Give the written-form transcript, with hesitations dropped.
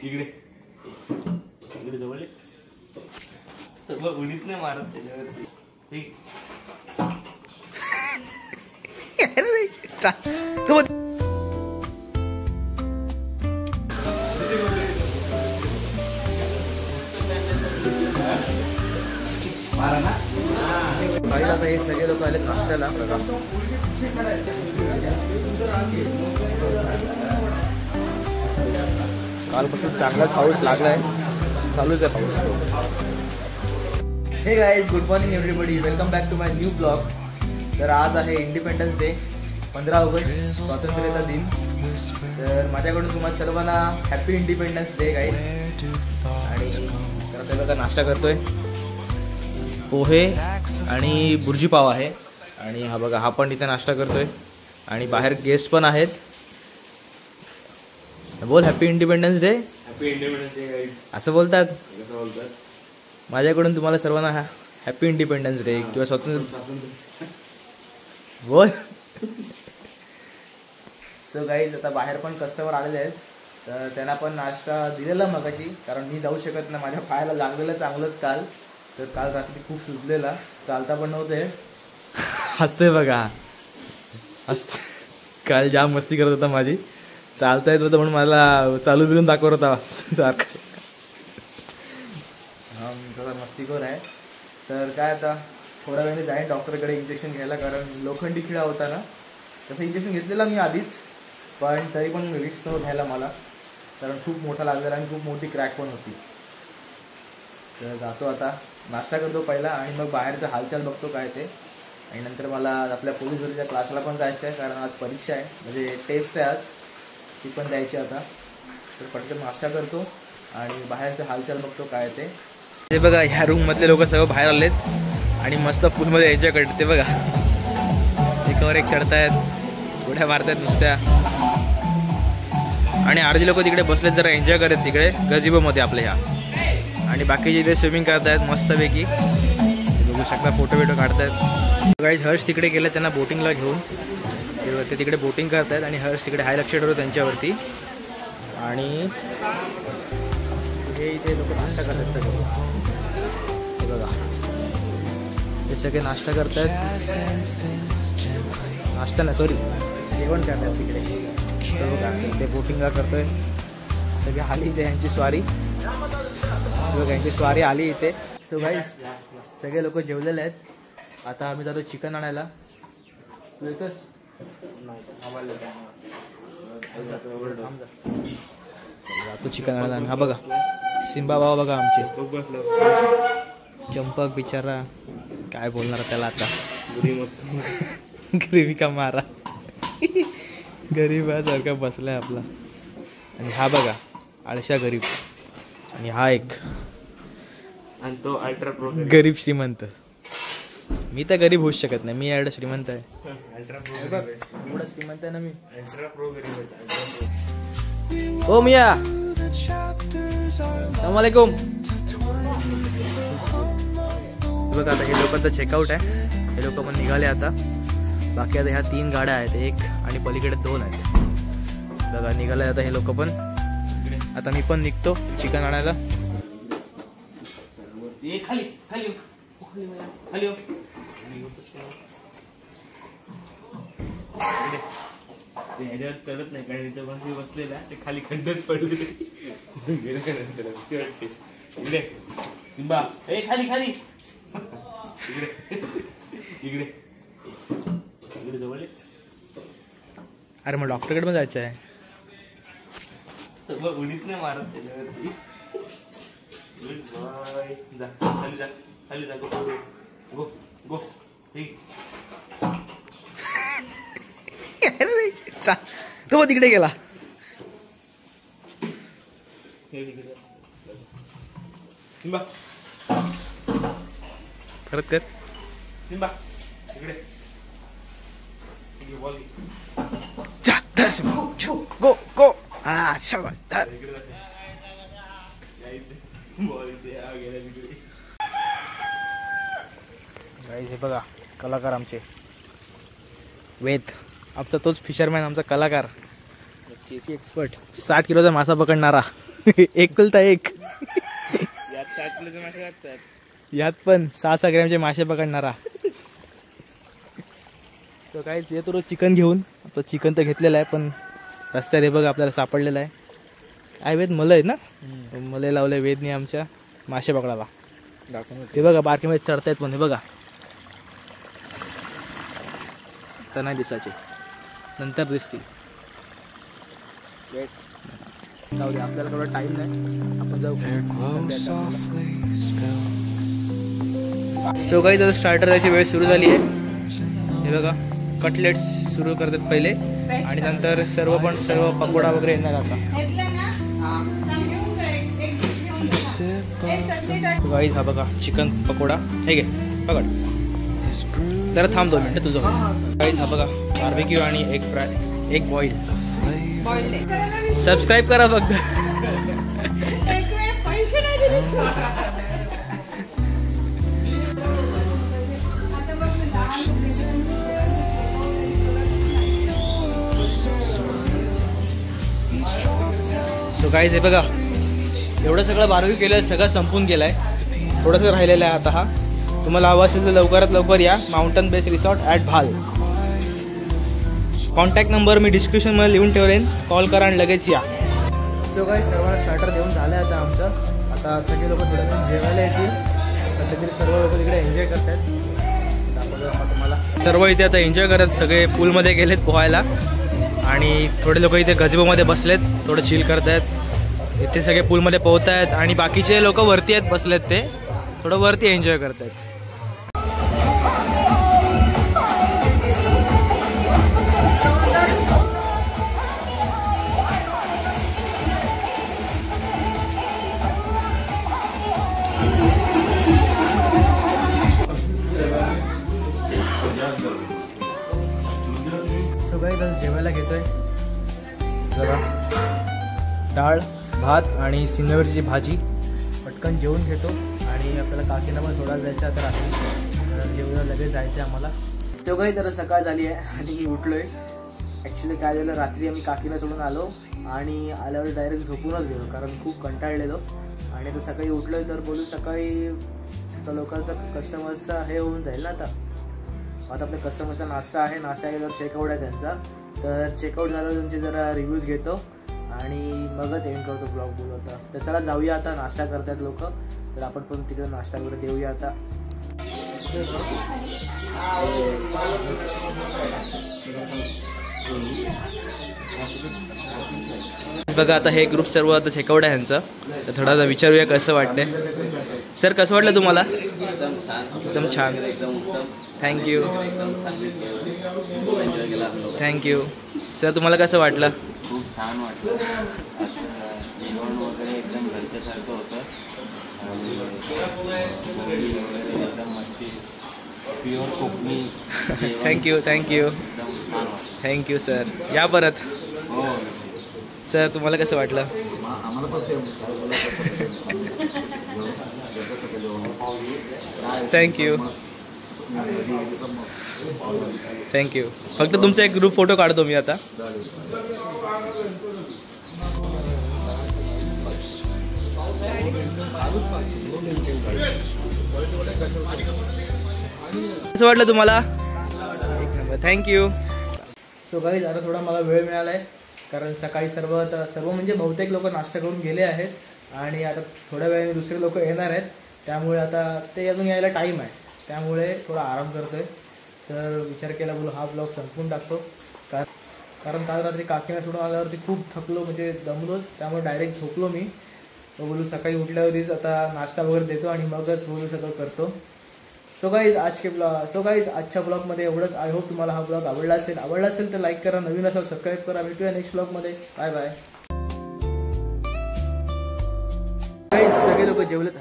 इकडे इकडे जवळ उडीत नाही मारत त्याच्यावरती ठीक. आता हे सगळे लोक आले नाश्त्याला. कालपासून चांगला पाऊस लागलाय, चालूच आहे पाऊस. Hey guys, good morning everybody, welcome back to my new blog. तर आज आहे इंडिपेंडन्स डे, 15 ऑगस्ट, स्वातंत्र्याचा दिन. तर माझ्याकडून तुम्हाला सर्वांना हॅपी इंडिपेंडन्स डे गाईज. आणि तर आपल्याला आता नाश्ता करतोय, पोहे आणि बुर्जी पाव आहे. आणि हा बघा, हा पण इथे नाश्ता करतोय. आणि बाहेर गेस्ट पण आहेत. बोल happy independence day. Happy independence day guys. असं बोलतात. कसं बोलतात? माझ्याकडून तुम्हाला सर्वांना हॅपी इंडिपेंडन्स डे किंवा स्वातंत्र्य बोल. सो गाईज, आता बाहेर पण कस्टमर आलेले आहेत, तर त्यांना पण नाश्ता दिलेला मगाशी, कारण मी जाऊ शकत नाही, माझ्या पायाला लागलेलं चांगलंच काल. तर काल रात्री खूप सुजलेला, चालता पण नव्हते. हसते बघा, हसते. काल जाम मस्ती करत होता माझी, चालता येत होतं म्हणून मला चालू बिलून दाखवत होता सारखं. हा तसा मस्तीखोर आहे. तर काय, आता थोड्या वेळाने जाईन डॉक्टरकडे इंजेक्शन घ्यायला, कारण लोखंडी खिळा होता ना. तसं इंजेक्शन घेतलेला मी आधीच, पण तरी पण रिस्क नव्हतं घ्यायला मला, कारण खूप मोठा लागलेला आणि खूप मोठी क्रॅक पण होती. तर जातो आता, नाश्ता करतो पहिला आणि मग बाहेरचं हालचाल बघतो काय ते. आणि नंतर मला आपल्या पोलीस भरतीच्या क्लासला पण जायचं आहे, कारण आज परीक्षा आहे, म्हणजे टेस्ट आहे आज, ती पण द्यायची आता. तर पटकन नाश्ता करतो आणि बाहेरचं हालचाल बघतो काय ते. ते बघा, ह्या रूममधले लोक सगळं बाहेर आलेत आणि मस्त पूलमध्ये एन्जॉय करतात. ते बघा, एकावर एक चढतायत, उड्या मारतायत नुसत्या. आणि अर्धी लोक तिकडे बसलेत, जरा एन्जॉय करतात तिकडे गजिबोमध्ये आपल्या ह्या. आणि बाकीचे इथे स्विमिंग करतायत मस्तपैकी, बघू शकता, फोटो बिटो काढतायत. गाईज, हर्ष तिकडे गेले त्यांना बोटिंगला घेऊन, ते तिकडे बोटिंग करतायत आणि हर्ष तिकडे हाय लक्ष ठेवतो त्यांच्यावरती. आणि हे इथे लोक नाश्ता करतात सगळे. हे बघा, हे सगळे नाश्ता करतायत, नाश्ता ना सॉरी जेवण करतात तिकडे. तर बघा, ते बोटिंगला करतोय सगळे. आली इथे यांची स्वारी, बघा यांची स्वारी आली इथे. सो गाईज, सगळे लोक जेवलेले आहेत. आता आम्ही जातो चिकन आणायला. तू येतोस? जातो चिकन आणायला. हा बघा, सिम्बा बाबा बघा आमचे, चंपक बिचारा, काय बोलणार त्याला आता. गरीबी का मारा, गरीबासारखा बसलाय आपला. आणि हा बघा, आळशा गरीब. आणि हा एक, आणि तो अल्ट्रा प्रो गरीब श्रीमंत. मी तर गरीब होऊच शकत नाही, मी एवढा श्रीमंत आहे. अल्ट्रा प्रो एवढा श्रीमंत आहे ना मी. अल्ट्रा प्रो गरीब आहे. ओ मिया, अस्सलामुअलैकुम. बघा, आता हे लोकांचं चेकआउट आहे, हे लोक पण निघाले आता. बाकी आता ह्या 3 गाड्या आहेत, एक आणि पलीकडे 2 आहेत. बघा, निघाले आता हे लोक पण. आता मी पण निघतो चिकन आणायला. खाली खाली खाली ह्याच्यावर चढत नाही, कारण इथं बस बसलेला ते खाली खड्डच पडले. इकडे सिम्बा, ए खाली खाली, इकडे इकडे इकडे जवळ. अरे मग डॉक्टरकडे पण जायचं आहे. उडीत नाही मारत त्याच्यावरती. जा खाली, जा खाली, जा गो गो गो. तो तिकडे गेला. सिम्बा, परत कर. सिम्बा इकडे गो गो. हा शबाश. हे बघा, कलाकार आमचे वेद, आमचा तोच फिशरमॅन, आमचा कलाकार, एक्सपर्ट, 60 किलोचा मासा पकडणारा. एकुलता एक. यात 7 किलोचे मासे लागतात. यात पण 6 ग्रॅमचे मासे पकडणारा. तो काय येतो रोज चिकन घेऊन. आपलं चिकन तर घेतलेलं आहे पण रस्त्यात हे बघा आपल्याला सापडलेलं आहे. काय वेद मलय ना, मलय लावलंय वेदने आमच्या मासे पकडायला. ते बघा बारकीमध्ये चढतायत पण हे बघा. तर नाही दिसायचे, नंतर दिसतील. जाऊ दे, आपल्याला थोडा टाइम नाही, आपण जाऊ. सो काही तर स्टार्टर याची वेळ सुरू झाली आहे. हे बघा कटलेट्स सुरू करतात पहिले आणि नंतर सर्व पकोडा वगैरे येणार आता. गाईज हा बघा चिकन पकोडा. हे घे पकड जरा, थांब 2 मिनिटं तुझं. गाईज हा बघा बार्बेक्यू आणि egg fry, egg boil. Subscribe करा फक्त. सो गाईज हे बघा एवढं सगळं बार्बेक्यू केलं, सगळं संपून गेलाय. थोडंसं राहिलेलं आहे आता. हा तुम्हाला हवं असेल तर लवकरात लवकर या माउंटन बेस रिसॉर्ट ॲट भाल. कॉन्टॅक्ट नंबर मी डिस्क्रिप्शनमध्ये लिहून ठेवलेन, कॉल करा आणि लगेच या. सो गाईज सर्वांना स्टार्टर देऊन झालं आहे आता आमचं. आता सगळे लोक थोड्या वेळ जेवायला येतील. सध्या तरी सर्व लोक तिकडे एन्जॉय करत आहेत. तुम्हाला सर्व इथे आता एन्जॉय करत, सगळे पूलमध्ये गेलेत पोहायला आणि थोडे लोक इथे गजबोमध्ये बसलेत, थोडं चिल करत आहेत. इथे सगळे पूलमध्ये पोहत आहेत आणि बाकीचे लोक वरती आहेत बसलेत, ते थोडं वरती एन्जॉय करत आहेत. सगळं जेवायला घेतोय. जरा डाळ भात आणि सिंगवरची भाजी पटकन जेवून घेतो आणि आपल्याला काकीना पण सोडायला जायचं आता रात्री. जेवण लगेच जायचं आम्हाला. तो काही तर सकाळ झाली आहे आणि मी उठलोय. ॲक्च्युली काय झालं, रात्री आम्ही काकीला सोडून आलो आणि आल्यावर डायरेक्ट झोपूनच गेलो कारण खूप कंटाळलेलो. आणि आता सकाळी उठलोय तर बोलू सकाळी आता लोकांचा कस्टमर्सचा हे होऊन जाईल ना. आता आपल्या कस्टमरचा नाश्ता आहे, नाश्ता केल्यावर चेकआउट आहे त्यांचा. तर चेकआउट झाल्यावर त्यांचे जरा रिव्ह्यूज घेतो आणि मगच एंड करतो ब्लॉग बोलवता. तर चला जाऊया आता, नाश्ता करतात लोक, तर आपण पण तिकडे नाश्ता वगैरे देऊया आता. बघा आता हे ग्रुप सर्व आता चेकआउट आहे ह्यांचं. तर थोडा विचारूया कसं वाटतंय. सर कसं वाटलं तुम्हाला? एकदम छान. Thank you thank you. सर तुम्हाला कसं वाटलं? खूप छान वाटलं. जेवण वगैरे एकदम घरच्यासारखं होतं आणि एकदम मच्छी pure Konkani. Thank you thank you thank you sir. या परत. हो सर तुम्हाला कसं वाटलं? आम्हाला पण थँक्यू थँक्यू. फक्त तुमचा एक ग्रुप फोटो काढतो मी आता. कसं वाटलं तुम्हाला? एक नंबर. थँक्यू. सो गाईज आता थोडा मला वेळ मिळाला आहे कारण सकाळी सर्व म्हणजे बहुतेक लोक नाश्ता करून गेले आहेत आणि आता थोड्या वेळाने दुसरे लोक येणार आहेत. त्यामुळे आता ते अजून यायला टाईम आहे, त्यामुळे थोडा आराम करतोय. तर विचार केला बोलू हा ब्लॉग संपवून टाकतो कारण काल रात्री काकीना सोडून आल्यावरती खूप थकलो, म्हणजे दमलोच. त्यामुळे डायरेक्ट झोपलो मी. बोलू सकाळी उठल्यावरतीच आता नाश्ता वगैरे देतो आणि मगच बोलू सगळं करतो. सो गाईज आजच्या ब्लॉगमध्ये एवढंच. आय होप तुम्हाला हा ब्लॉग आवडला असेल तर लाईक करा, नवीन असेल सबस्क्राईब करा. भेटूया नेक्स्ट ब्लॉगमध्ये. Bye bye. सगळे लोक जेवलेत.